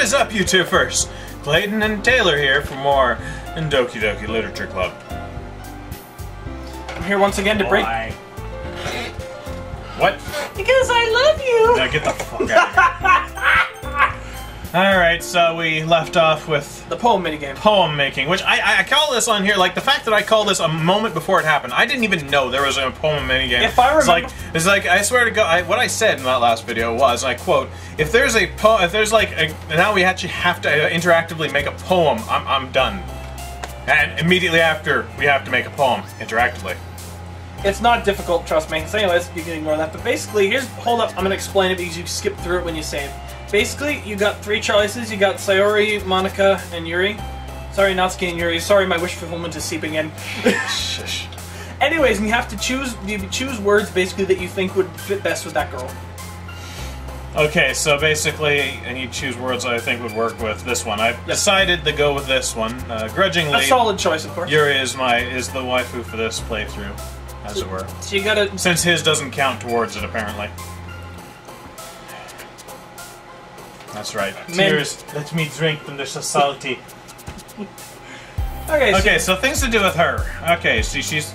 is up, YouTubers? Clayton and Taylor here for more in Doki DOki Literature Club. I'm here once again to break... What? Because I love you! Now get the fuck out of here. Alright, so we left off with... the poem minigame. Poem making, which I call this on here, like, the fact that I call this a moment before it happened. I didn't even know there was a poem minigame. If I remember... It's like, I swear to God, what I said in that last video was, and I quote, if there's now we actually have to interactively make a poem, I'm done. And immediately after, we have to make a poem, interactively. It's not difficult, trust me. So anyways, you can ignore that. But basically, hold up, I'm going to explain it because you skip through it when you save. Basically, you got three choices. You got Sayori, Monica, and Yuri. Sorry, Natsuki and Yuri. Sorry, my wish fulfillment is seeping in. Shush. Anyways, and you have to choose words basically that you think would fit best with that girl. Okay, so basically, and you choose words that I think would work with this one. I've decided to go with this one, grudgingly. A solid choice, of course. Yuri is the waifu for this playthrough, as it were. So you gotta... Since his doesn't count towards it, apparently. That's right. Tears, let me drink them, they're so salty. Okay, so things to do with her. Okay, so she's...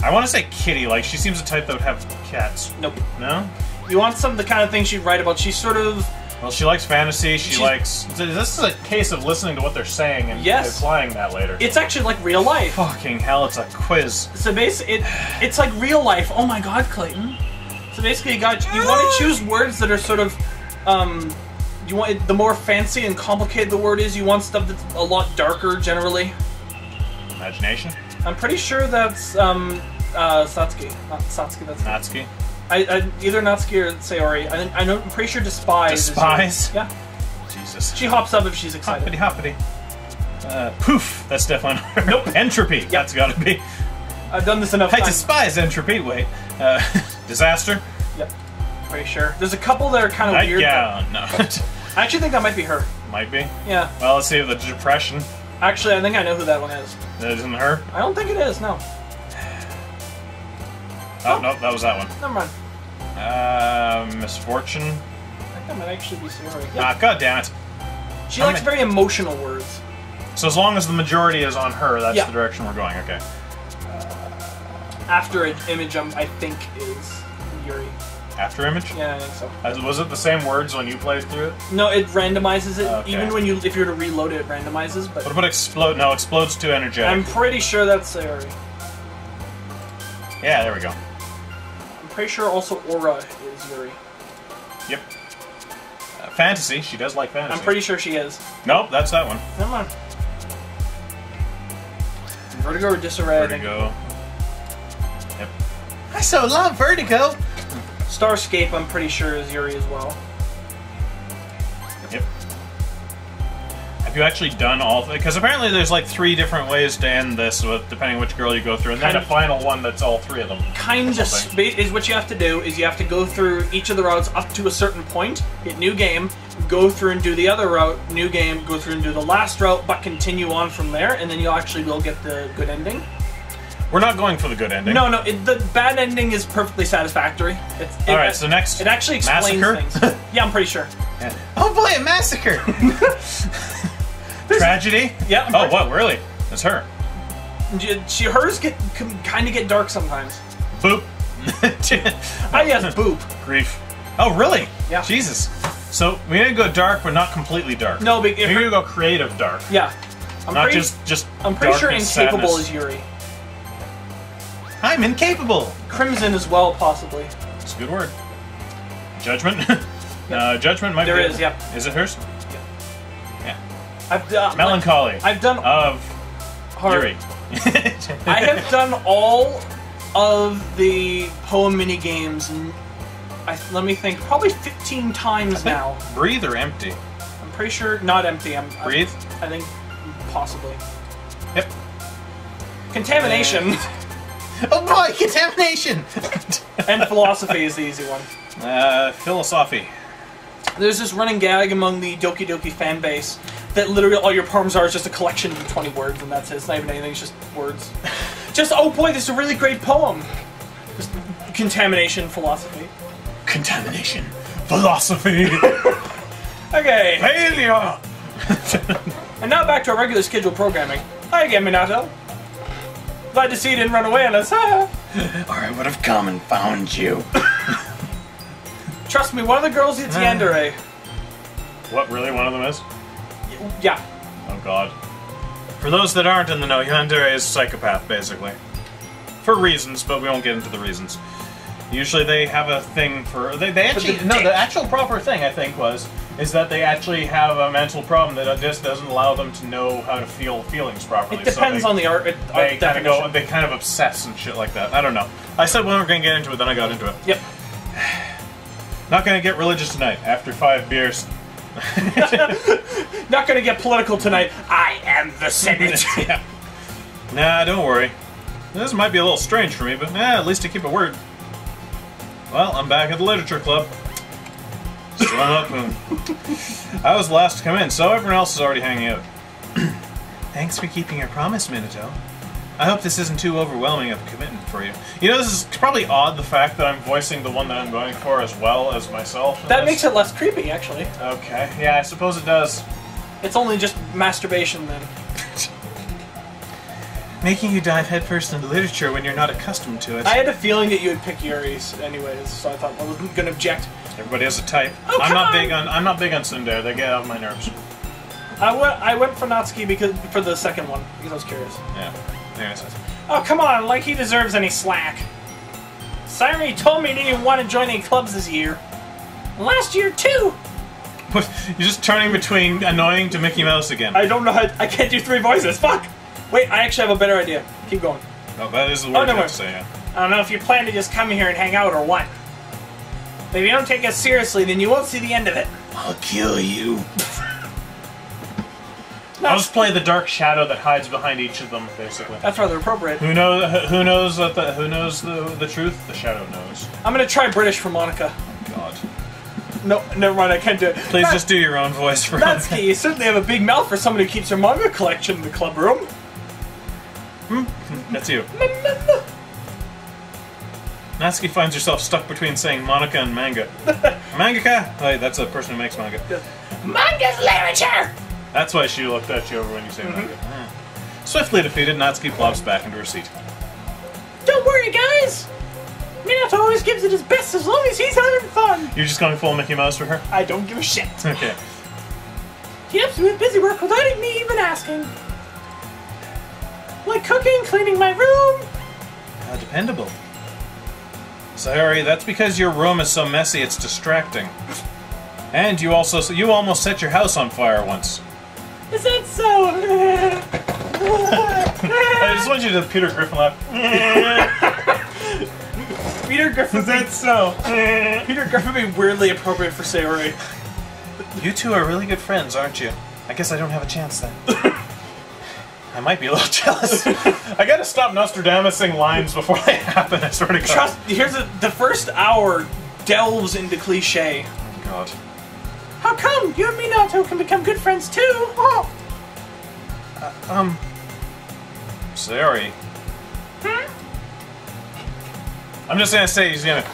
I want to say kitty, like, she seems the type that would have cats. Nope. No? You want some of the kind of things she'd write about. She's sort of... Well, she likes fantasy, she likes... This is a case of listening to what they're saying and applying that later. It's actually like real life. Fucking hell, it's a quiz. So basically, it's like real life. Oh my god, Clayton. So basically, you want to choose words that are sort of... you want the more fancy and complicated the word is, you want stuff that's a lot darker, generally. Imagination? I'm pretty sure that's, Satsuki. Not Satsuki, that's... Natsuki? Either Natsuki or Sayori. I'm pretty sure Despise. Despise? Yeah. Jesus. She hops up if she's excited. Hoppity. Poof! That's definitely not... Nope. Entropy. Yep. That's gotta be. I've done this enough times. I despise entropy. Wait. Disaster? Yep. Pretty sure. There's a couple that are kind of weird. Yeah, no. I actually think that might be her. Might be? Yeah. Well, let's see the depression. Actually, I think I know who that one is. That isn't her? I don't think it is, no. Oh, no, that was that one. Never mind. Misfortune. I think that might actually be Sayori. Yep. Ah, god damn it. She likes very emotional words. So as long as the majority is on her, that's the direction we're going, okay. After an image, I think, is Yuri. After image? Yeah, I think so. Was it the same words when you played through it? No, it randomizes it. Okay. Even when if you were to reload it, it randomizes. But what about explode? No, explode's too energetic. I'm pretty sure that's Sayori. Yeah, there we go. I'm pretty sure also Aura is Yuri. Yep. Fantasy. She does like fantasy. I'm pretty sure she is. Nope, that's that one. Never mind. Vertigo or Disarray? Vertigo. Yep. I so love Vertigo! Starscape, I'm pretty sure, is Yuri as well. Yep. Have you actually done all... Because apparently there's like 3 different ways to end this, depending on which girl you go through, and then a final one that's all 3 of them. Kind of is what you have to do, is you have to go through each of the routes up to a certain point, hit new game, go through and do the other route, new game, go through and do the last route, but continue on from there, and then you actually will get the good ending. We're not going for the good ending. No, the bad ending is perfectly satisfactory. Alright, so next... It actually explains things. Yeah, I'm pretty sure. Yeah. Oh boy, a massacre! Tragedy? Yeah. Oh, what, really? That's her. Hers can kind of get dark sometimes. Boop. Ah, yes, boop. Grief. Oh, really? Yeah. Jesus. So, we need to go dark, but not completely dark. No, but... We're gonna go creative dark. Yeah. Not just I'm pretty sure Incapable sadness. is Yuri. I'm incapable! Crimson as well, possibly. It's a good word. Judgment? Yep. Judgment might be... There is, yep. Is it hers? Yep. Yeah. Melancholy. I've done... Of... Yuri. I have done all of the poem mini-games, let me think, probably 15 times now. Breathe or empty? I'm pretty sure... Not empty. Breathe? I think possibly. Yep. Contamination. Oh boy, contamination! And philosophy is the easy one. Philosophy. There's this running gag among the Doki DOki fan base that literally all your poems are is just a collection of 20 words, and that's it. It's not even anything, it's just words. Just, oh boy, this is a really great poem! Just contamination, philosophy. Contamination. Philosophy! Okay. Failure! And now back to our regular scheduled programming. Hi again, Minato. Glad to see you didn't run away on us, huh? Or I would have come and found you. Trust me, one of the girls is Yandere. What, really? One of them is? Yeah. Oh god. For those that aren't in the know, Yandere is a psychopath, basically. For reasons, but we won't get into the reasons. Usually they have a thing for... They actually... No, the actual proper thing, I think, is that they actually have a mental problem that just doesn't allow them to know how to feel feelings properly. It depends on the art definition. They kind of obsess and shit like that. I don't know. I said we weren't going to get into it, then I got into it. Yep. Not going to get religious tonight, after 5 beers. Not going to get political tonight. I am the Senate. Yeah. Nah, don't worry. This might be a little strange for me, but at least I keep a word. Well, I'm back at the literature club. Still up. I was the last to come in, so everyone else is already hanging out. Thanks for keeping your promise, Minato. I hope this isn't too overwhelming of a commitment for you. You know, this is probably odd, the fact that I'm voicing the one that I'm going for as well as myself. That makes it less creepy, actually. Okay, yeah, I suppose it does. It's only just masturbation, then. Making you dive headfirst into literature when you're not accustomed to it. I had a feeling that you would pick Yuri's anyways, so I thought I wasn't going to object. Everybody has a type. Oh, I'm not big on tsundere. They get out of my nerves. I went for Natsuki for the second one because I was curious. Yeah. Anyways. Oh, come on, like he deserves any slack. Sayori told me he didn't want to join any clubs this year. Last year, too! What? You're just turning between annoying to Mickey Mouse again. I don't know how... I can't do 3 voices, fuck! Wait, I actually have a better idea. Keep going. No, that is the word no, you have to say, yeah. I don't know if you plan to just come here and hang out or what. But if you don't take us seriously, then you won't see the end of it. I'll kill you. I'll just play the dark shadow that hides behind each of them, basically. That's rather appropriate. Who knows the truth? The shadow knows. I'm gonna try British for Monica. Oh, God. No, never mind, I can't do it. Please just do your own voice for Monica. Natsuki, you certainly have a big mouth for someone who keeps her manga collection in the club room. That's you. Natsuki finds herself stuck between saying Monica and manga. Mangaka? Oh, that's a person who makes manga. Manga's literature! That's why she looked at you over when you say manga. Swiftly defeated, Natsuki plops back into her seat. Don't worry, guys! Minato always gives it his best as long as he's having fun! You're just going full Mickey Mouse for her? I don't give a shit. Okay. He helps me with busy work without me even asking. Like cooking, cleaning my room. How dependable. Sayori, that's because your room is so messy it's distracting. And you almost set your house on fire once. Is that so? I just want you to Peter Griffin laugh. Peter Griffin. Is that so? Peter Griffin would be weirdly appropriate for Sayori. You two are really good friends, aren't you? I guess I don't have a chance then. I might be a little jealous. I gotta stop Nostradamusing lines before they happen, I swear to God. Trust, here's the first hour delves into cliche. Oh, God. How come? You and Minato can become good friends too? Oh. Sorry. I'm just gonna say he's gonna...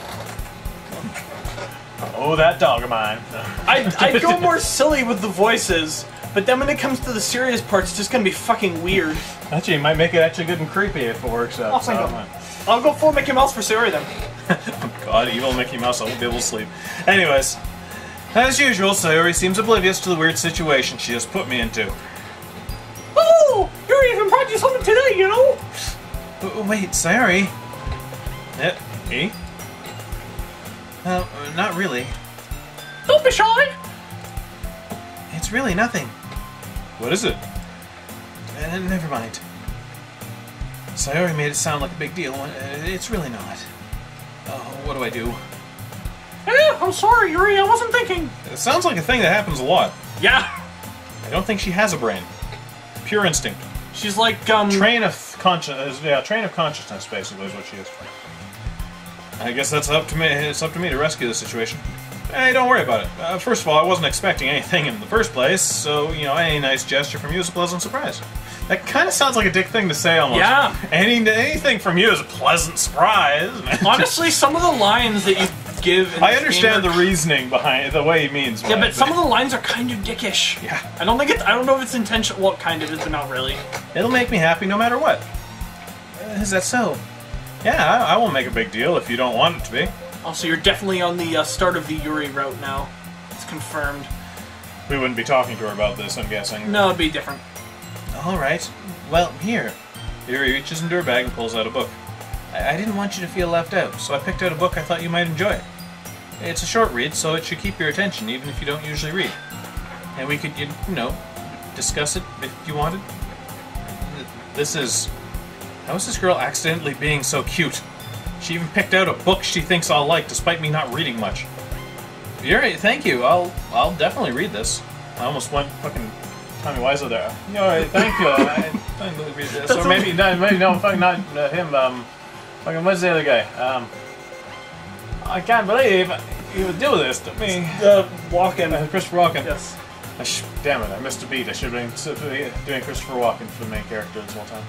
Oh, that dog of mine. I'd go more silly with the voices, but then when it comes to the serious parts, it's just gonna be fucking weird. Actually, it might make it actually good and creepy if it works out. I'll go full Mickey Mouse for Sayori then. Oh, God, evil Mickey Mouse, I won't be able to sleep. Anyways, as usual, Sayori seems oblivious to the weird situation she just put me into. Oh! Yuri even brought you something today, you know? Wait, Sayori? Me? Not really. Don't be shy! It's really nothing. What is it? Never mind. Sayori made it sound like a big deal. It's really not. Oh, what do I do? I'm sorry, Yuri, I wasn't thinking. It sounds like a thing that happens a lot. Yeah. I don't think she has a brain. Pure instinct. She's like, Train of consciousness, basically, is what she is. I guess that's up to me. It's up to me to rescue the situation. Hey, don't worry about it. First of all, I wasn't expecting anything in the first place, so, you know, any nice gesture from you is a pleasant surprise. That kind of sounds like a dick thing to say, almost. Yeah. Anything from you is a pleasant surprise. Honestly, some of the lines that you give. In I this understand game the reasoning behind the way he means. Yeah, but some of the lines are kind of dickish. Yeah. I don't think it's. I don't know if it's intentional. Well, kind of is, but not really. It'll make me happy no matter what. Is that so? Yeah, I won't make a big deal if you don't want it to be. Also, you're definitely on the start of the Yuri route now. It's confirmed. We wouldn't be talking to her about this, I'm guessing. No, it'd be different. All right. Well, here. Yuri reaches into her bag and pulls out a book. I didn't want you to feel left out, so I picked out a book I thought you might enjoy. It's a short read, so it should keep your attention, even if you don't usually read. And we could, you know, discuss it if you wanted. This is... How is this girl accidentally being so cute? She even picked out a book she thinks I'll like, despite me not reading much. Yuri, thank you. I'll definitely read this. I almost went fucking Tommy Wiseau there. Alright, thank you. I definitely read this. Or maybe no, fucking not him. Fucking what's the other guy? I can't believe you would do this to me. Walken. Christopher Walken. Yes. Damn it! I missed a beat. I should have been doing Christopher Walken for the main character this whole time.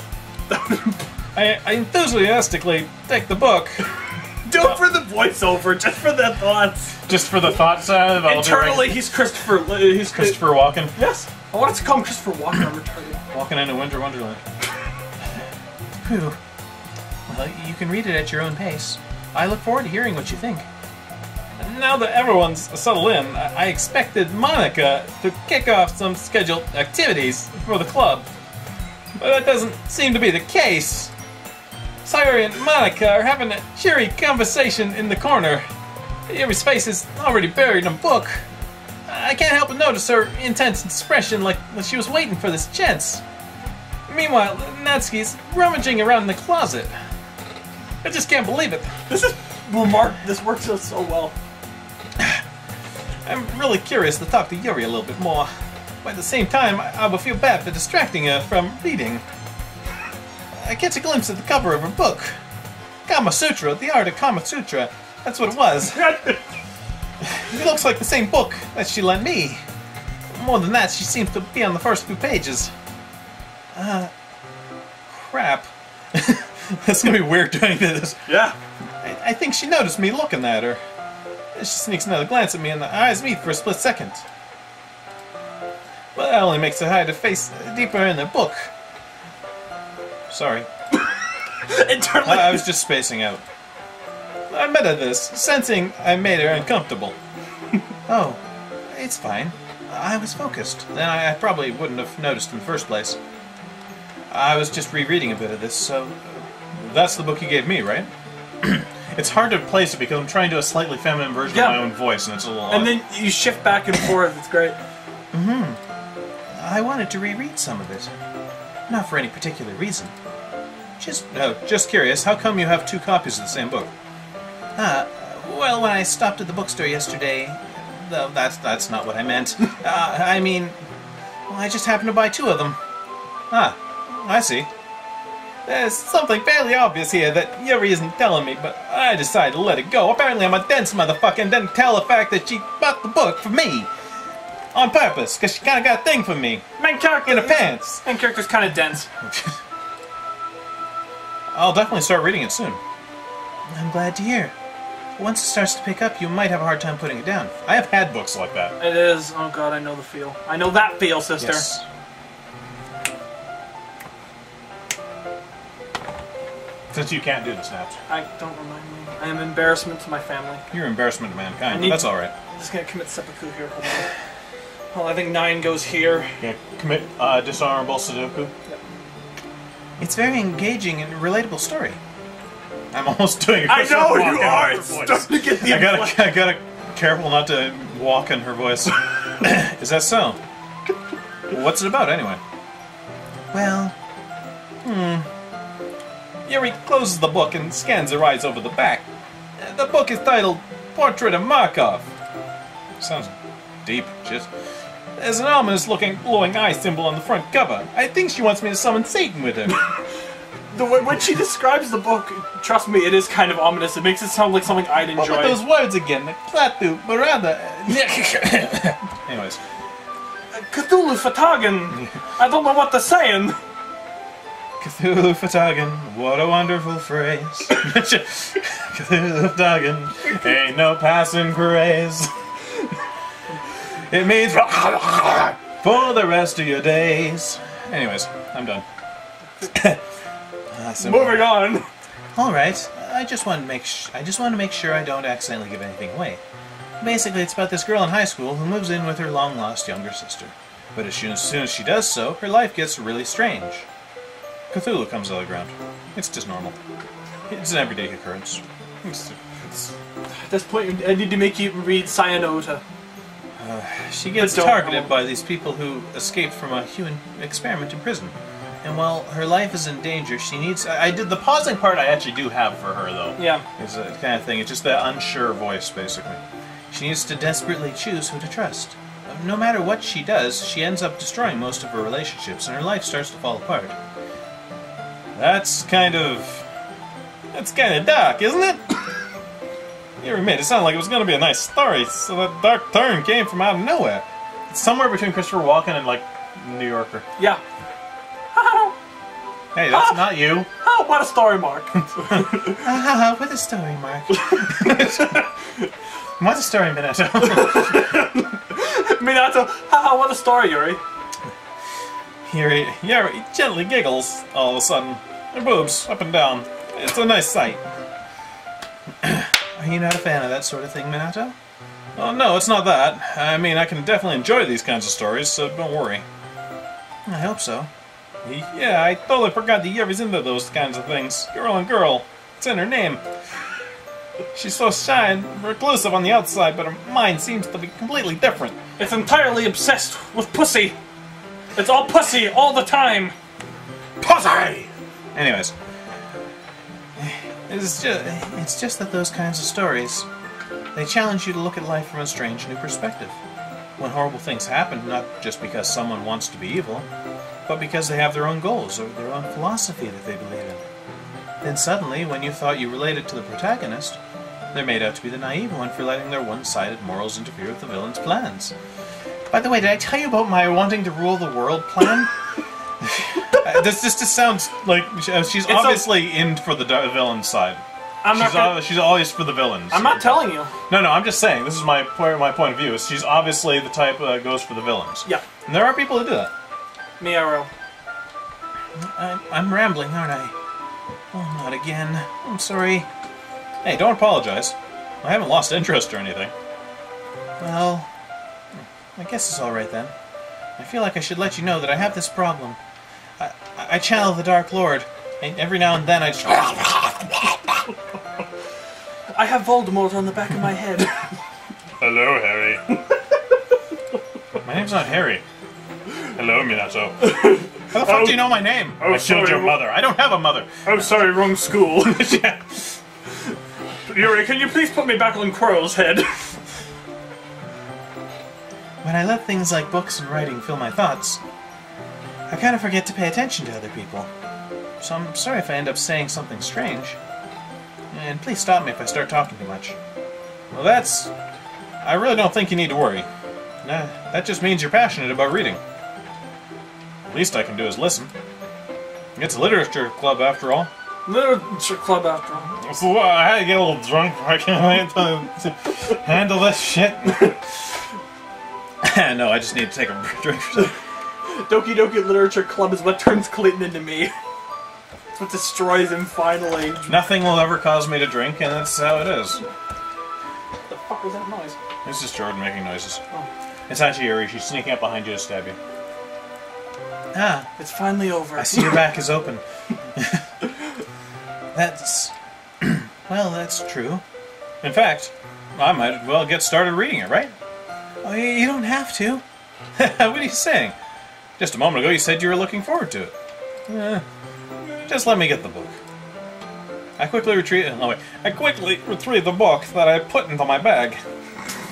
I enthusiastically take the book. Do it for the voiceover, just for the thoughts. Just for the thoughts. Internally, he's Christopher. He's Christopher Walken. Yes. I wanted to call him Christopher Walken. I'm retarded. Walking into Winter Wonderland. Whew. Well, you can read it at your own pace. I look forward to hearing what you think. Now that everyone's settled in, I expected Monica to kick off some scheduled activities for the club. But that doesn't seem to be the case. Sayori and Monica are having a cheery conversation in the corner. Yuri's face is already buried in a book. I can't help but notice her intense expression like she was waiting for this chance. Meanwhile, Natsuki's rummaging around in the closet. I just can't believe it. This works so well. I'm really curious to talk to Yuri a little bit more. But at the same time, I would feel bad for distracting her from reading. I catch a glimpse of the cover of her book. Kama Sutra, the art of Kama Sutra. That's what it was. It looks like the same book that she lent me. More than that, she seems to be on the first few pages. Crap. That's gonna be weird doing this. Yeah. I think she noticed me looking at her. She sneaks another glance at me and the eyes meet for a split second. But that only makes her hide her face deeper in the book. Sorry. Internally. I was just spacing out. I met her this, sensing I made her uncomfortable. Oh, it's fine. I was focused. Then I probably wouldn't have noticed in the first place. I was just rereading a bit of this, so... That's the book you gave me, right? It's hard to place it because I'm trying to do a slightly feminine version of my own voice, and it's a little odd. And then you shift back and forth, it's great. I wanted to reread some of it. Not for any particular reason. Just curious, how come you have 2 copies of the same book? Well, when I stopped at the bookstore yesterday... Though that's not what I meant. I mean... Well, I just happened to buy 2 of them. I see. There's something fairly obvious here that Yuri isn't telling me, but I decided to let it go. Apparently I'm a dense motherfucker and didn't tell the fact that she bought the book for me. On purpose, because she kind of got a thing for me. Main character in her pants. Main character's kind of dense. I'll definitely start reading it soon. I'm glad to hear. Once it starts to pick up, you might have a hard time putting it down. I have had books like that. It is. Oh god, I know the feel. I know that feel, sister. Yes. Since you can't do the snaps. Don't remind me. I am embarrassment to my family. You're embarrassment to mankind, but that's alright. I'm just gonna commit seppuku here. Hold on. Well, I think 9 goes here. Yeah, commit dishonorable Sudoku. Yep. It's a very engaging and relatable story. I'm almost doing a I know Christopher you Walken are! her It's voice. starting to get the I gotta careful not to walk in her voice. Is that so? What's it about anyway? Well, Yuri closes the book and scans her eyes over the back. The book is titled Portrait of Markov. Sounds deep, just. There's an ominous-looking glowing eye symbol on the front cover. I think she wants me to summon Satan with her. When she describes the book, trust me, it is kind of ominous. It makes it sound like something I'd enjoy. What were those words again? Klatu, Barada. Anyways. Cthulhu Fatagan. I don't know what they're saying. Cthulhu Fatagan, what a wonderful phrase. Cthulhu Fatagan, ain't no passing craze. It means for the rest of your days. Anyways, I'm done. Moving on. All right, I just want to make sure I don't accidentally give anything away. Basically, it's about this girl in high school who moves in with her long-lost younger sister. But as soon as she does so, her life gets really strange. Cthulhu comes out of the ground. It's just normal. It's an everyday occurrence. At this point, I need to make you read Cyanota. She gets targeted by these people who escaped from a human experiment in prison. And while her life is in danger, she needs... I did the pausing part I actually do have for her, though. Yeah. It's a kind of thing. It's just that unsure voice, basically. She needs to desperately choose who to trust. No matter what she does, she ends up destroying most of her relationships, and her life starts to fall apart. That's kind of dark, isn't it? You made it sound like it was going to be a nice story, so that dark turn came from out of nowhere. It's somewhere between Christopher Walken and, like, New Yorker. Yeah. Hey, that's not you. Oh, what a story, Mark. What a story, Mark. What a story, Minato. Minato, haha, what a story, Yuri. Yuri gently giggles all of a sudden. Her boobs up and down. It's a nice sight. Are you not a fan of that sort of thing, Minato? Oh, no, it's not that. I mean, I can definitely enjoy these kinds of stories, so don't worry. I hope so. Yeah, I totally forgot that Yuri's into those kinds of things. Girl on girl. It's in her name. She's so shy and reclusive on the outside, but her mind seems to be completely different. It's entirely obsessed with pussy. It's all pussy all the time. Pussy! Anyways. It's just that those kinds of stories, they challenge you to look at life from a strange new perspective. When horrible things happen, not just because someone wants to be evil, but because they have their own goals or their own philosophy that they believe in. Then suddenly, when you thought you related to the protagonist, they're made out to be the naive one for letting their one-sided morals interfere with the villain's plans. By the way, did I tell you about my wanting to rule the world plan? This just sounds like she's obviously in for the villain's side. She's always for the villains. I'm not telling you. No, I'm just saying. This is my point of view. Is she's obviously the type that goes for the villains. Yeah. And there are people who do that. Miaro. I'm rambling, aren't I? Oh, not again. I'm sorry. Hey, don't apologize. I haven't lost interest or anything. Well, I guess it's alright then. I feel like I should let you know that I have this problem. I channel the Dark Lord, and every now and then I just... I have Voldemort on the back of my head. Hello, Harry. My name's not Harry. Hello, Minato. How the fuck do you know my name? I killed your mother. I don't have a mother. I'm sorry, wrong school. Yeah. Yuri, can you please put me back on Quirrell's head? When I let things like books and writing fill my thoughts, I kind of forget to pay attention to other people. So I'm sorry if I end up saying something strange. And please stop me if I start talking too much. Well, I really don't think you need to worry. Nah, that just means you're passionate about reading. The least I can do is listen. It's a literature club, after all. Literature club, after all. So I had to get a little drunk before I can handle this shit. No, I just need to take a drink or something. Doki DOki Literature Club is what turns Clayton into me. It's what destroys him finally. Nothing will ever cause me to drink, and that's how it is. What the fuck was that noise? It's just Jordan making noises. Oh. It's actually Yuri. She's sneaking up behind you to stab you. Ah, it's finally over. I see your back is open. That's... well, that's true. In fact, I might as well get started reading it, right? Oh, you don't have to. What are you saying? Just a moment ago you said you were looking forward to it. Just let me get the book. I quickly retrieved the book that I put into my bag.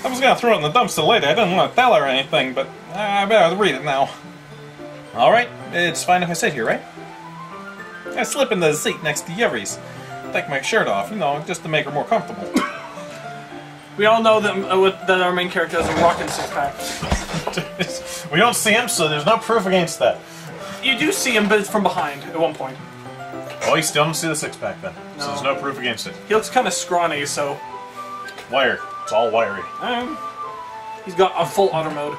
I was gonna throw it in the dumpster later. I didn't want to tell her anything, but I better read it now. Alright, it's fine if I sit here, right? I slip into the seat next to Yuri's. Take my shirt off, just to make her more comfortable. We all know that our main character has a rockin' six-pack. We don't see him, so there's no proof against that. You do see him, but it's from behind at one point. Oh, you still don't see the six-pack then. So there's no proof against it. He looks kind of scrawny, so... Wire. It's all wiry. He's got a full auto mode.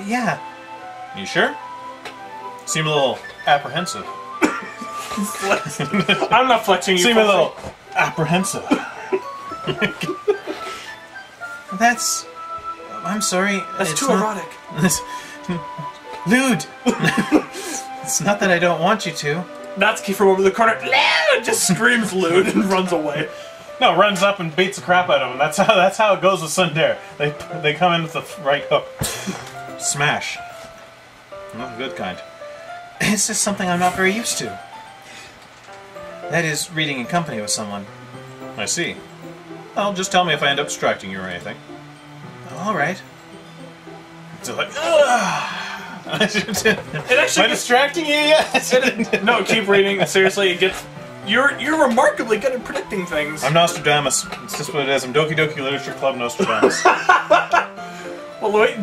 Yeah. You sure? Seem a little apprehensive. I'm not flexing you. Seem a little apprehensive. That's... I'm sorry. That's too erotic. Lewd. It's not that I don't want you to. Natsuki from over the corner, Lewd! Just screams lewd and runs away. No, runs up and beats the crap out of him. That's how it goes with Sundare. They come in with the right hook. Smash. Not the good kind. It's just something I'm not very used to. That is, reading in company with someone. I see. Well, just tell me if I end up distracting you or anything. Alright. So like, It actually am I distracting you yet? No, keep reading. Seriously, it gets... You're remarkably good at predicting things. I'm Nostradamus. It's just what it is. I'm Doki DOki Literature Club Nostradamus. Well, wait,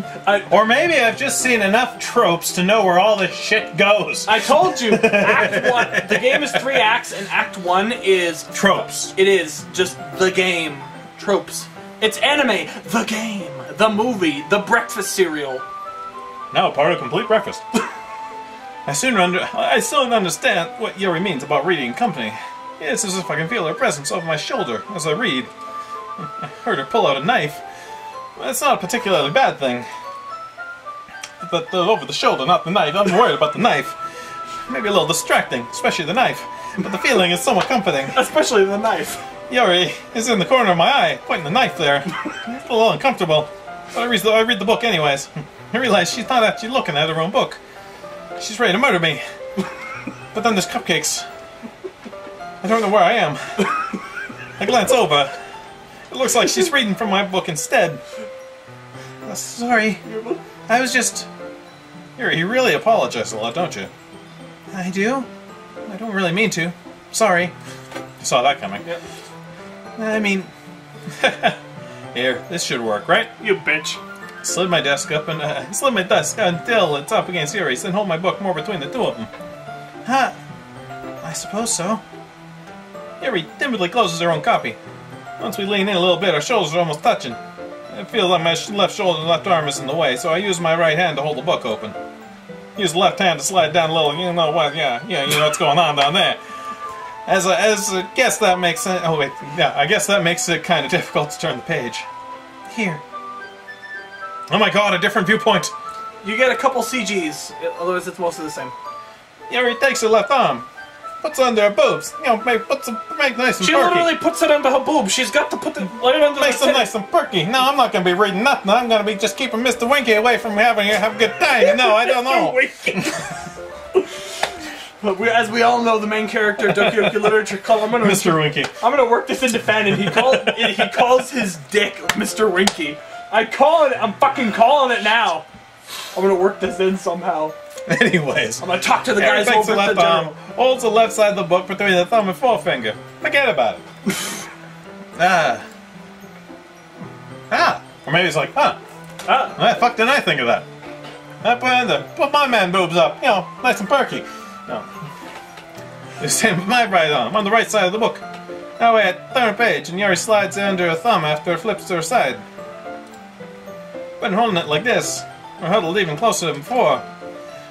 Or maybe I've just seen enough tropes to know where all this shit goes. I told you, Act 1, the game is 3 acts, and Act 1 is... Tropes. It is just the game. Tropes. It's anime, the game, the movie, the breakfast cereal. Now part of complete breakfast. I still don't understand what Yuri means about reading in company. It's as if I can feel her presence over my shoulder as I read. I heard her pull out a knife. It's not a particularly bad thing. But over the shoulder, not the knife. I'm worried about the knife. Maybe a little distracting, especially the knife. But the feeling is somewhat comforting. Especially the knife. Yuri is in the corner of my eye, pointing the knife there. It's a little uncomfortable. But I read the book anyways. I realize she's not actually looking at her own book. She's ready to murder me. But then there's cupcakes. I don't know where I am. I glance over. It looks like she's reading from my book instead. Sorry. I was just... You really apologize a lot, don't you? I do? I don't really mean to. Sorry. You saw that coming. Yep. I mean... Here, this should work, right? You bitch. Slid my desk up and slid my desk until it's up against Yuri's, then hold my book more between the two of them. Huh. I suppose so. Yuri timidly closes her own copy. Once we lean in a little bit, our shoulders are almost touching. I feel like my left shoulder and left arm is in the way, so I use my right hand to hold the book open. Use the left hand to slide down a little, you know what, yeah, you know what's going on down there. As I guess that makes sense. Oh wait, yeah, I guess that makes it kind of difficult to turn the page. Here. Oh my god, a different viewpoint! You get a couple CGs, otherwise it's mostly the same. Yuri takes her left arm, puts it under her boobs, you know, make nice and She perky. literally puts it under her boob. She's got to put it right under Makes the them nice and perky. No, I'm not going to be reading nothing. I'm going to be just keeping Mr. Winky away from have a good time. No, I don't know. But as we all know, the main character, Doki DOki Literature Club, Mr. Winky. I'm gonna work this into fanon. He calls his dick Mr. Winky. I'm fucking calling it now. I'm gonna work this in somehow. Anyways. I'm gonna talk to the Eric guys takes over the at left the arm, journal. holds the left side of the book between the thumb and forefinger. Forget about it. Or maybe it's like, the fuck didn't I think of that? I put my man boobs up, you know, nice and perky. No. The same with my right arm, on the right side of the book. That way I turn a page and Yuri slides it under her thumb after it flips to her side. Been holding it like this, or huddled even closer than before.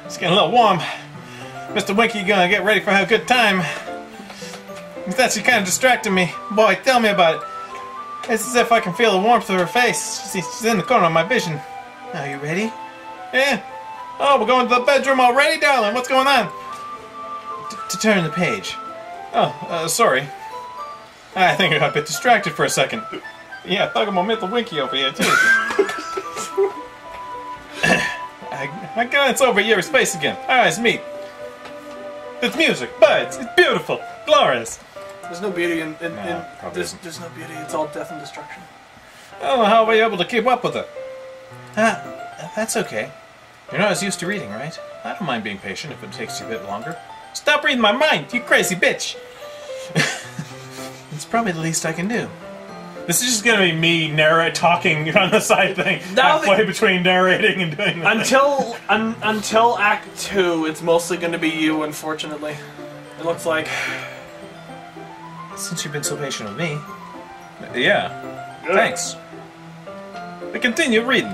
It's getting a little warm. Mr. Winky gonna get ready for a good time. That's kind of distracting me. Boy, tell me about it. It's as if I can feel the warmth of her face. She's in the corner of my vision. Are you ready? Yeah. Oh, we're going to the bedroom already, darling. What's going on? To turn the page. Oh, sorry. I think I got a bit distracted for a second. Yeah, talking about Mr. Winky over here, too. I glance over at Yuri's face again. Our eyes meet. It's music, birds, it's beautiful, glorious. There's no beauty in probably there's no beauty. It's all death and destruction. I don't know how we're able to keep up with it. That's okay. You're not as used to reading, right? I don't mind being patient if it takes you a bit longer. Stop reading my mind, you crazy bitch! It's probably the least I can do. This is just gonna be me talking on the side thing. Now Halfway between narrating and doing the thing. Until Act 2, it's mostly going to be you, unfortunately. It looks like. Since you've been so patient with me. Yeah. Good. Thanks. I continue reading.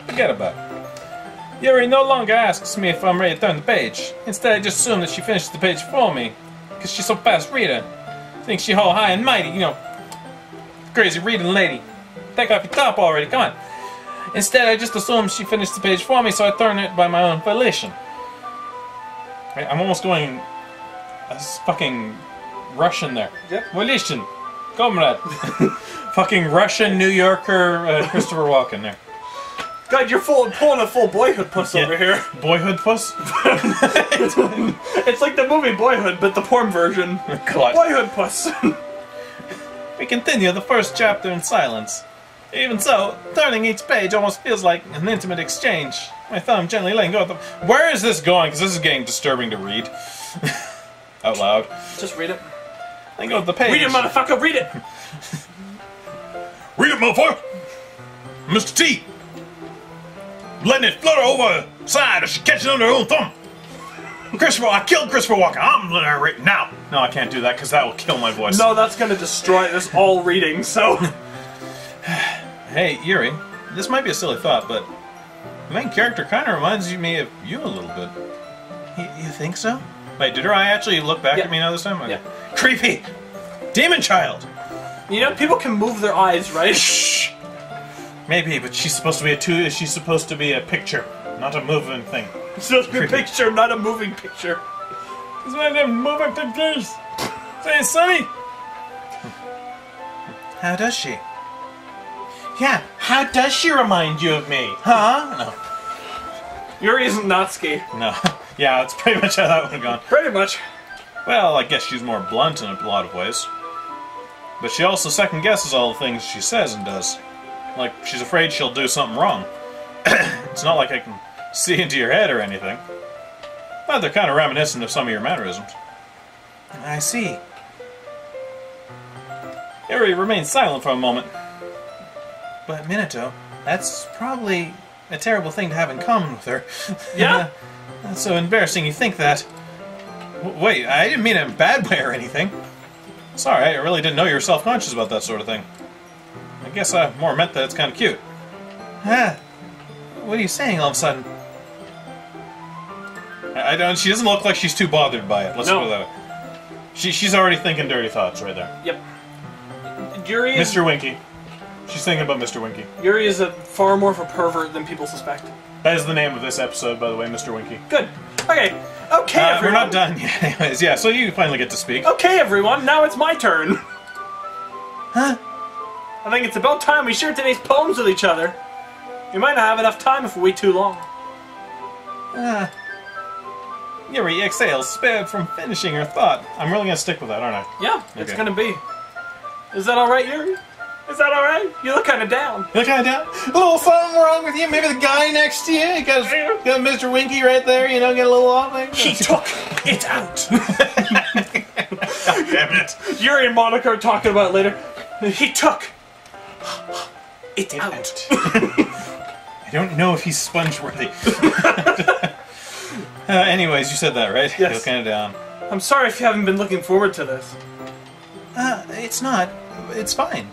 Forget about it. Yuri no longer asks me if I'm ready to turn the page. Instead, I just assume that she finishes the page for me. Because she's so fast reader. Thinks she whole high and mighty, you know. Crazy reading lady. Take off your top already, come on. Instead, I just assume she finished the page for me, so I turn it by my own volition. I'm almost going... fucking Russian there. Yep. Volition. Comrade. Fucking Russian New Yorker Christopher Walken there. God, you're pulling a full Boyhood puss over here. Boyhood puss? It's like the movie Boyhood, but the porn version. God. Boyhood puss. We continue the first chapter in silence. Even so, turning each page almost feels like an intimate exchange. My thumb gently letting go of the... Where is this going? Because this is getting disturbing to read. Out loud. Just read it. Letting go of the page. Read it, motherfucker, read it! Read it, motherfucker! Mr. T! Letting it flutter over the side or she catches it under her own thumb. I killed Christopher Walken. I'm letting her read now. No, I can't do that because that will kill my voice. No, that's gonna destroy this all reading, so... Hey, Yuri, this might be a silly thought, but the main character kind of reminds me of you a little bit. You think so? Wait, did her eye actually look back Yeah. at me now this time? Okay. Yeah. Creepy! Demon child! You know, people can move their eyes, right? Shh! Maybe, but she's supposed to be she's supposed to be a picture, not a moving thing. It's just a picture, not a moving picture. It's one of them moving pictures! Say, Sonny! How does she? Yeah, how does she remind you of me? Huh? Yuri isn't Natsuki. No. Yeah, that's pretty much how that would have gone. Pretty much. Well, I guess she's more blunt in a lot of ways. But she also second-guesses all the things she says and does. Like, she's afraid she'll do something wrong. It's not like I can see into your head or anything. But they're kind of reminiscent of some of your mannerisms. I see. Yuri remains silent for a moment. But Minato, that's probably a terrible thing to have in common with her. Yeah? That's so embarrassing you think that. Wait, I didn't mean it in a bad way or anything. Sorry, I really didn't know you were self-conscious about that sort of thing. I guess I more meant that it's kind of cute. Huh? What are you saying all of a sudden? I don't. She doesn't look like she's too bothered by it. Let's put it that way. She's already thinking dirty thoughts right there. Yep. Yuri is... Mr. Winky. She's thinking about Mr. Winky. Yuri is far more of a pervert than people suspect. That is the name of this episode, by the way, Mr. Winky. Good. Okay. Okay, everyone. We're not done yet. Anyways, yeah, so you finally get to speak. Okay, everyone. Now it's my turn. Huh? I think it's about time we share today's poems with each other. We might not have enough time if we wait too long. Yuri exhales, spared from finishing her thought. I'm really gonna stick with that, aren't I? Yeah, it's Okay. gonna be. Is that alright, Yuri? Is that alright? You look kinda down. You look kind of down. A little something wrong with you? Maybe the guy next to you? You got Mr. Winky right there, you know, get a little off like He took it out. Damn it. Yuri and Monica are talking about it later. He took it out. I don't know if he's sponge-worthy. Anyways, you said that, right? Yes. You look kind of down. I'm sorry if you haven't been looking forward to this. It's not. It's fine.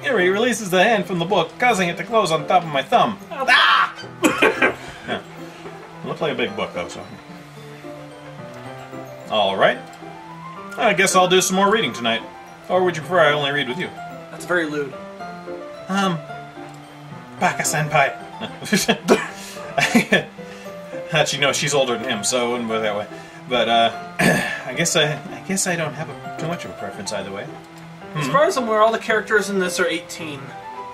Yuri releases the hand from the book, causing it to close on top of my thumb. Ah! Yeah. It looked like a big book, though, so... Alright. I guess I'll do some more reading tonight. Or would you prefer I only read with you? That's very lewd. Baka-senpai. Actually, no, she's older than him, so it wouldn't go that way. But, I guess I don't have too much of a preference either way. As far as I'm aware, all the characters in this are 18.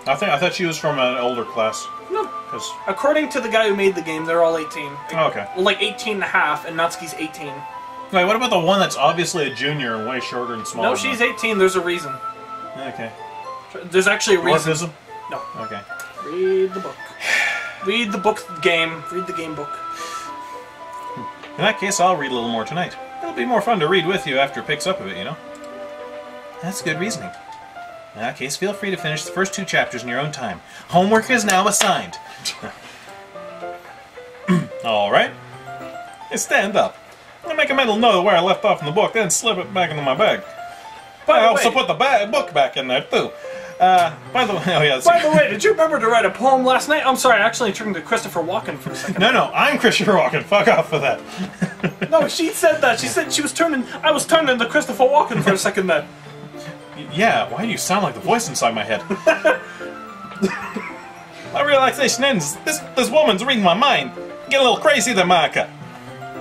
I thought she was from an older class. No. 'Cause... According to the guy who made the game, they're all 18. Oh, okay. Well, like 18 and a half, and Natsuki's 18. Wait, what about the one that's obviously a junior and way shorter and smaller? No, she's 18. There's a reason. Okay. There's actually a reason. Dwarfism? No. Okay. Read the book. Read the book game. Read the game book. In that case, I'll read a little more tonight. It'll be more fun to read with you after it picks up a bit, you know? That's good reasoning. In that case, feel free to finish the first 2 chapters in your own time. Homework is now assigned. Alright. Hey, stand up. I make a mental note of where I left off in the book, then slip it back into my bag. I also put the book back in there, too. By the way, oh yeah. By the way, did you remember to write a poem last night? I'm sorry, I actually turned to Christopher Walken for a second. No, I'm Christopher Walken. Fuck off with that. No, she said that. She said she was turning. I was turning to Christopher Walken for a second then. Yeah, why do you sound like the voice inside my head? My relaxation ends. This woman's reading my mind. Get a little crazy there, Monica.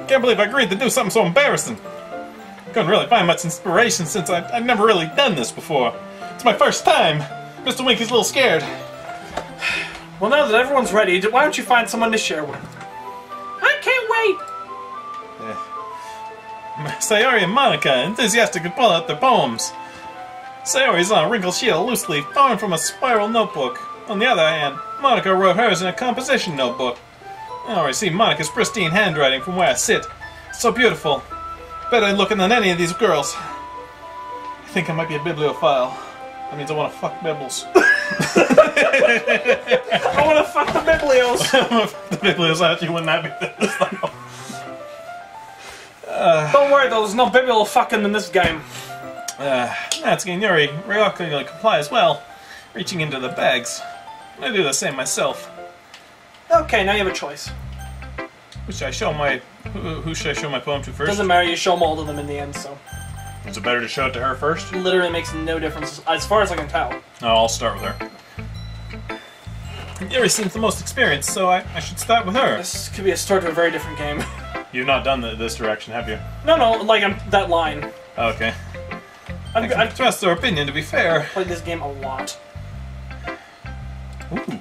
Can't believe I agreed to do something so embarrassing. Couldn't really find much inspiration since I've never really done this before. It's my first time. Mr. Winky's a little scared. Well, now that everyone's ready, why don't you find someone to share with? I can't wait! Sayori and Monica enthusiastically pull out their poems. Sayori's on a wrinkled sheet of loose leaf torn from a spiral notebook. On the other hand, Monica wrote hers in a composition notebook. I already see Monica's pristine handwriting from where I sit. It's so beautiful. Better looking than any of these girls. I think I might be a bibliophile. That means I want to fuck Bibbles. I want to fuck the Biblios. The Biblios actually wouldn't that be this though? Don't worry though, there's no biblio fucking in this game. Natsuki and Yuri reluctantly comply as well, reaching into the bags. I do the same myself. Okay, now you have a choice. Who should I show my poem to first? Doesn't matter, you show them all to them in the end, so. Is it better to show it to her first? Literally makes no difference, as far as I can tell. No, I'll start with her. Yuri seems the most experienced, so I should start with her. This could be a start to a very different game. You've not done this direction, have you? No, like that line. Okay. I trust their opinion, to be fair. I've played this game a lot. Ooh.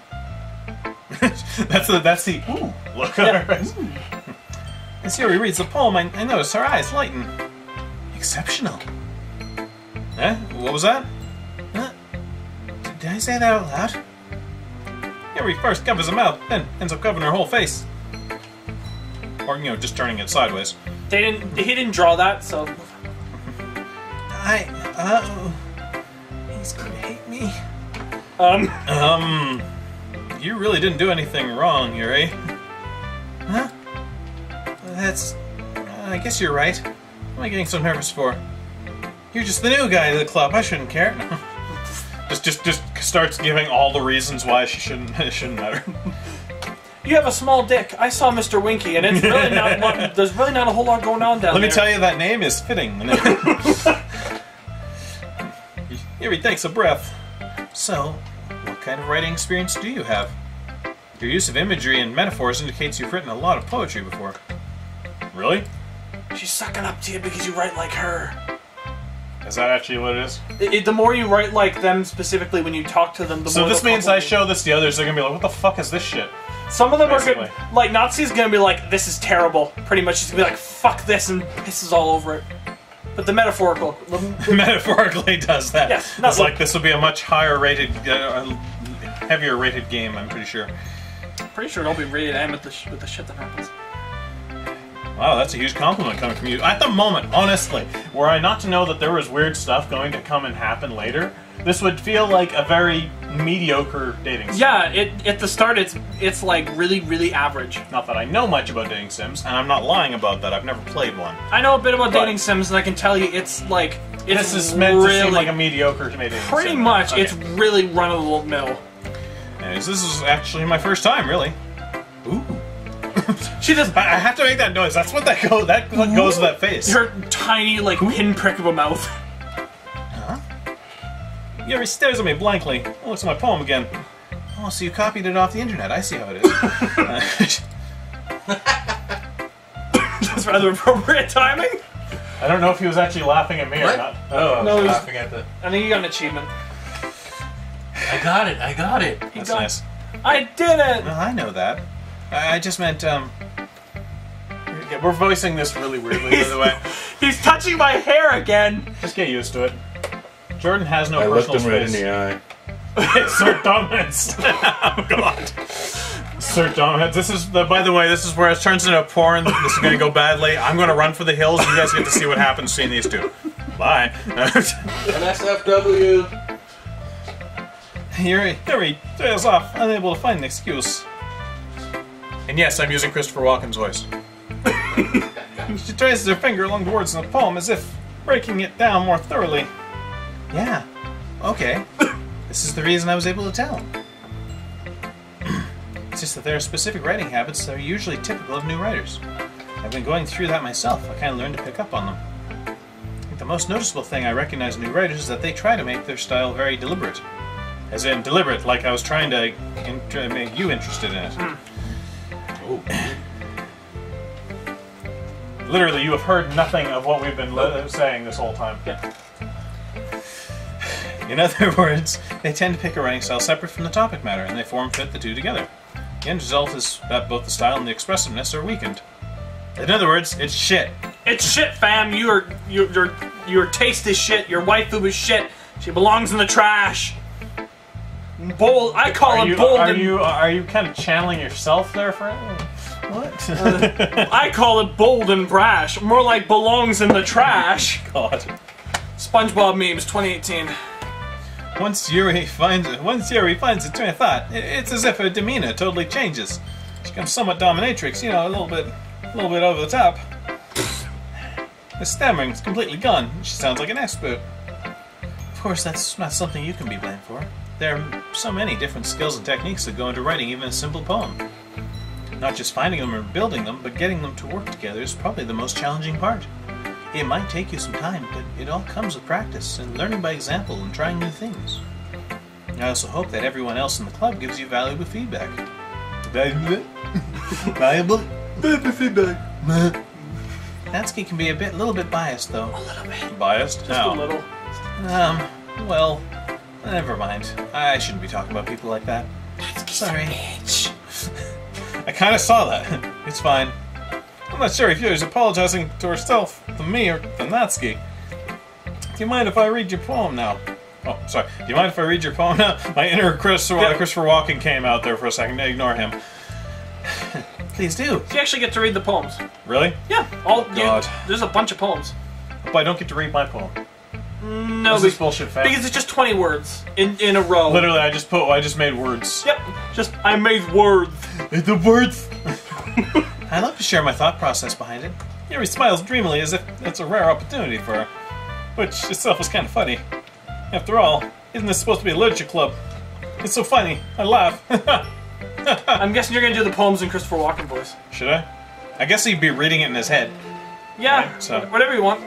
that's the ooh look on her eyes. As Yuri reads the poem, I notice her eyes lighten. Exceptional. Eh? What was that? Huh? Did I say that out loud? Yuri first covers her mouth, then ends up covering her whole face. Or, you know, just turning it sideways. He didn't draw that, so... He's gonna hate me. You really didn't do anything wrong, Yuri. Huh? That's... I guess you're right. What am I getting so nervous for? You're just the new guy to the club. I shouldn't care. just starts giving all the reasons why it shouldn't matter. You have a small dick. I saw Mr. Winky, and it's really not. There's really not a whole lot going on down there. Let me tell you, that name is fitting. Yuri takes a breath. So, what kind of writing experience do you have? Your use of imagery and metaphors indicates you've written a lot of poetry before. Really? She's sucking up to you because you write like her. Is that actually what it is? The more you write like them specifically when you talk to them, the more. So this means I show this to the others, they're gonna be like, what the fuck is this shit? Some of them are good. Like, Nazi's gonna be like, this is terrible. Pretty much, she's gonna be like, fuck this, and pisses all over it. But the metaphorical... Metaphorically does that. Yes. It's like, this will be a much higher rated, heavier rated game, I'm pretty sure. Pretty sure it'll be rated M with the shit that happens. Wow, that's a huge compliment coming from you. At the moment, honestly, were I not to know that there was weird stuff going to come and happen later, this would feel like a very mediocre dating sim. Yeah, at the start it's like really, really average. Not that I know much about dating sims, and I'm not lying about that. I've never played one. I know a bit about dating sims, and I can tell you it's like... This is meant to seem like a mediocre dating sim. Pretty much, okay. It's really run-of-the-mill. Anyways, this is actually my first time, really. Ooh. She does. I have to make that noise. That's what that goes. That goes with that face. Her tiny, like, pinprick of a mouth. Huh? Yuri stares at me blankly. Looks at my poem again. Oh, so you copied it off the internet. I see how it is. That's rather appropriate timing. I don't know if he was actually laughing at me or not. Oh, no, I was laughing at the... I think you got an achievement. I got it. I got it. That's nice. I did it. Well, I know that. I just meant, Yeah, we're voicing this really weirdly, by the way. He's touching my hair again! Just get used to it. Jordan has no I personal looked him right in space. the eye. Assert dominance. Oh, God. Assert dominance. This is, by the way, this is where it turns into a porn. This is going to go badly. I'm going to run for the hills. You guys get to see what happens seeing these two. Bye. NSFW. Yuri trails off, unable to find an excuse. And yes, I'm using Christopher Walken's voice. She traces her finger along the words in the poem as if breaking it down more thoroughly. Yeah, okay. This is the reason I was able to tell. It's just that there are specific writing habits that are usually typical of new writers. I've been going through that myself. I kind of learned to pick up on them. I think the most noticeable thing I recognize in new writers is that they try to make their style very deliberate. As in, deliberate, like I was trying to make you interested in it. Oh. Literally, you have heard nothing of what we've been saying this whole time. Yeah. In other words, they tend to pick a writing style separate from the topic matter, and they form-fit the two together. The end result is that both the style and the expressiveness are weakened. In other words, it's shit. It's shit, fam. Your taste is shit. Your waifu is shit. She belongs in the trash. Bold. I call it bold. Are you kind of channeling yourself there for what? I call it bold and brash. More like belongs in the trash. God. SpongeBob memes 2018. Once Yuri finds a train of thought, it's as if her demeanor totally changes. She becomes somewhat dominatrix, you know, a little bit over the top. The stammering is completely gone. She sounds like an expert. Of course, that's not something you can be blamed for. There are so many different skills and techniques that go into writing even a simple poem. Not just finding them or building them, but getting them to work together is probably the most challenging part. It might take you some time, but it all comes with practice and learning by example and trying new things. I also hope that everyone else in the club gives you valuable feedback. Valuable feedback. Natsuki can be a little bit biased, though. A little bit. Biased? Just a little. Well, never mind. I shouldn't be talking about people like that. Sorry. Bitch. I kind of saw that. It's fine. I'm not sure if Yuri's apologizing to herself, to me, or to Natsuki. Do you mind if I read your poem now? Oh, sorry. Do you mind if I read your poem now? My inner Christopher Walken came out there for a second. Ignore him. Please do. You actually get to read the poems. Really? Yeah. There's a bunch of poems. But I don't get to read my poem. No, this is bullshit, fam. Because it's just 20 words in a row. Literally, I just made words. Yep. I made words. The words. I'd love to share my thought process behind it. Yuri smiles dreamily as if it's a rare opportunity for her, which itself is kind of funny. After all, isn't this supposed to be a literature club? It's so funny. I laugh. I'm guessing you're going to do the poems in Christopher Walken voice. Should I? I guess he'd be reading it in his head. Yeah, right, so. Whatever you want.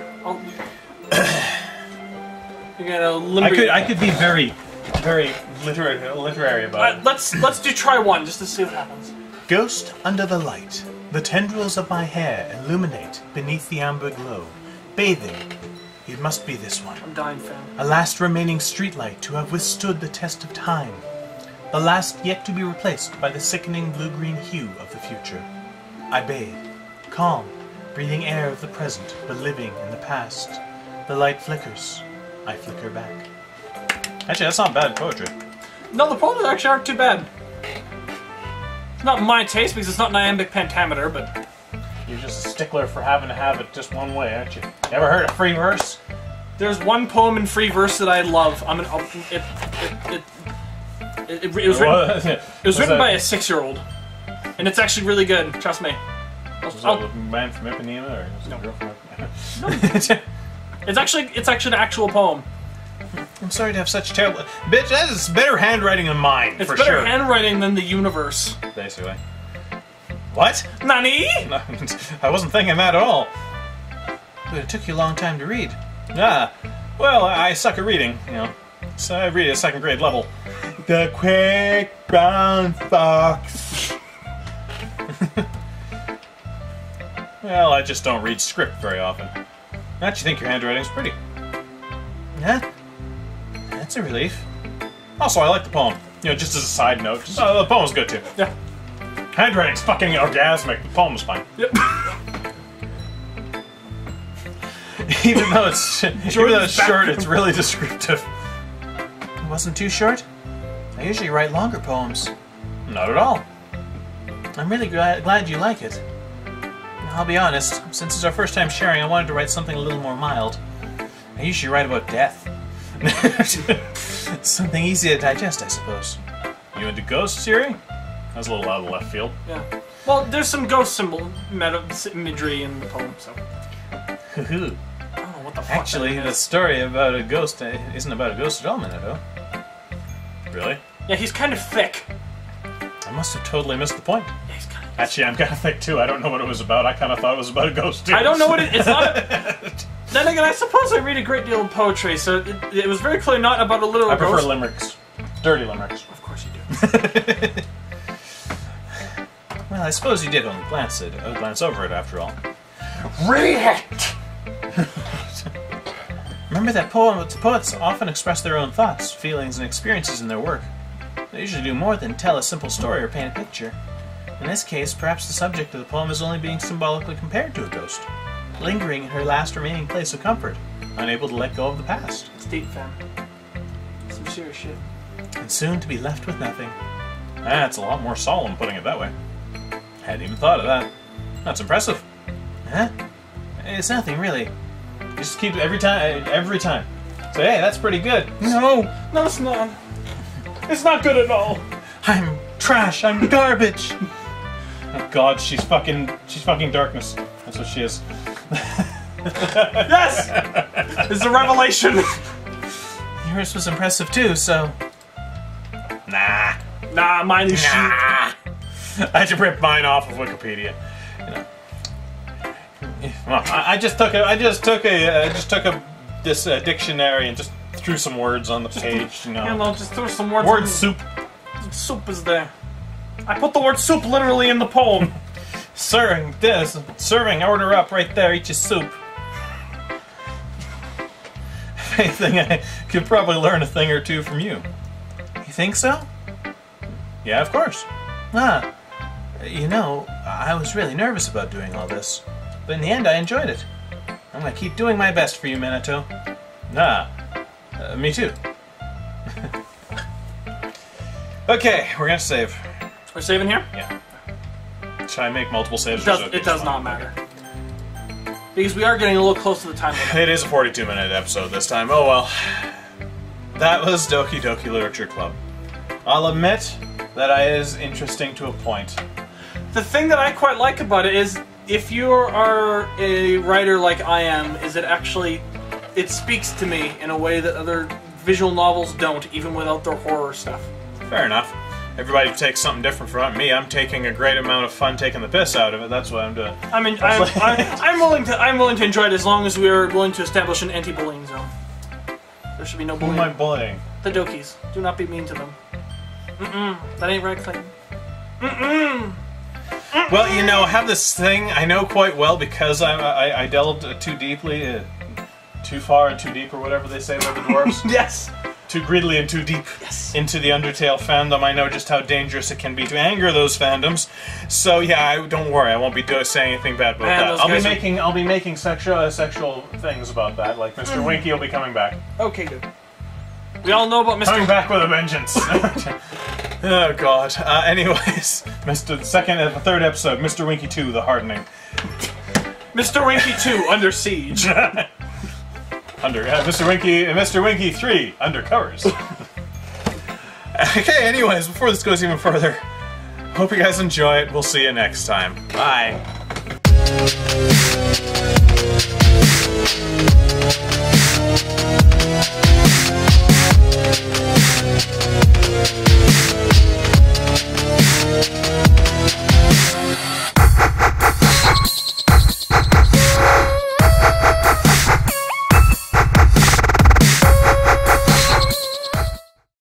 You're gonna limber. I could be very literary about it. Let's do try one just to see what happens. Ghost under the light, the tendrils of my hair illuminate beneath the amber glow, bathing. It must be this one. I'm dying, fam. A last remaining streetlight to have withstood the test of time. The last yet to be replaced by the sickening blue-green hue of the future. I bathe, calm, breathing air of the present, but living in the past. The light flickers. I flicker back. Actually, that's not bad poetry. No, the poems actually aren't too bad. It's not my taste because it's not an iambic pentameter, but... You're just a stickler for having to have it just one way, aren't you? Ever heard of free verse? There's one poem in free verse that I love. It was written by a 6-year-old, and it's actually really good. Trust me. Was that a man from Ipanema or was it a girl from Ipanema? No. It's actually an actual poem. I'm sorry to have such terrible... Bitch, that is better handwriting than mine, it's for better sure. handwriting than the universe. Basically. What? Nani? No, I wasn't thinking that at all. But it took you a long time to read. Ah, well, I suck at reading, you know. So I read at 2nd grade level. The quick brown fox. Well, I just don't read script very often. I actually think your handwriting's pretty. Yeah? That's a relief. Also, I like the poem. You know, just as a side note, the poem's good too. Yeah. Handwriting's fucking orgasmic. The poem's fine. Yep. Even though it's short, it's really descriptive. It wasn't too short? I usually write longer poems. Not at all. I'm really glad you like it. I'll be honest, since it's our first time sharing, I wanted to write something a little more mild. I usually write about death. Something easy to digest, I suppose. You into ghosts, Yuri? That was a little out of left field. Yeah. Well, there's some ghost symbol imagery in the poem, so. I don't know what the fuck. Actually, the story about a ghost isn't about a ghost at all, Minato. Really? Yeah, he's kind of thick. I must have totally missed the point. Yeah, he's kind of. Actually, I'm kind of thick too. I don't know what it was about. I kind of thought it was about a ghost too. I don't know what it's not. Then again, I suppose I read a great deal of poetry, so it was very clearly not about a literal ghost. I prefer limericks. Dirty limericks. Of course you do. Well, I suppose you did only glance over it after all. Read it! Remember that poets often express their own thoughts, feelings, and experiences in their work. They usually do more than tell a simple story or paint a picture. In this case, perhaps the subject of the poem is only being symbolically compared to a ghost, lingering in her last remaining place of comfort, unable to let go of the past. It's deep, fam. Some serious shit. And soon to be left with nothing. That's a lot more solemn, putting it that way. Hadn't even thought of that. That's impressive. Huh? It's nothing, really. You just keep every time. So hey, that's pretty good. No, it's not. It's not good at all. I'm trash. I'm garbage. Oh God, she's fucking darkness. That's what she is. Yes! It's a revelation. Yours was impressive too, so... Nah. Nah, mine is shit. I had to rip mine off of Wikipedia. You know. Well, I just took this dictionary and just threw some words on the page. You know. Yeah, no, just throw some words. Word soup. Soup is there. I put the word soup literally in the poem. Serving, order up right there, eat your soup. If anything, I could probably learn a thing or two from you. You think so? Yeah, of course. Ah, you know, I was really nervous about doing all this, but in the end I enjoyed it. I'm gonna keep doing my best for you, Minato. Nah. Me too. Okay, we're gonna save. We're saving here? Yeah. Should I make multiple saves? It does not matter. Because we are getting a little close to the time limit. It is a 42-minute episode this time. Oh well. That was Doki Doki Literature Club. I'll admit that it is interesting to a point. The thing that I quite like about it is, if you are a writer like I am, is it speaks to me in a way that other visual novels don't, even without their horror stuff. Fair enough. Everybody takes something different from me. I'm taking a great amount of fun taking the piss out of it. That's what I'm doing. I mean, I'm willing to enjoy it as long as we are going to establish an anti-bullying zone. There should be no Who bullying. am I bullying? The Dokis. Do not be mean to them. That ain't right, Clayton. Well, you know, I have this thing I know quite well because I delved too deeply, too far and too deep, or whatever they say about the dwarves. Yes! Too greedily and too deep into the Undertale fandom. I know just how dangerous it can be to anger those fandoms. So yeah, don't worry, I won't be saying anything bad about that. I'll be making sexual things about that. Like Mr. Winky will be coming back. Okay, good. We all know about Mr. Coming back with a vengeance. Oh God. Anyways, third episode, Mr. Winky 2: The Hardening. Mr. Winky 2: Under Siege. Mr. Winky 3: Undercovers. Okay, anyways, before this goes even further, hope you guys enjoy it. We'll see you next time. Bye.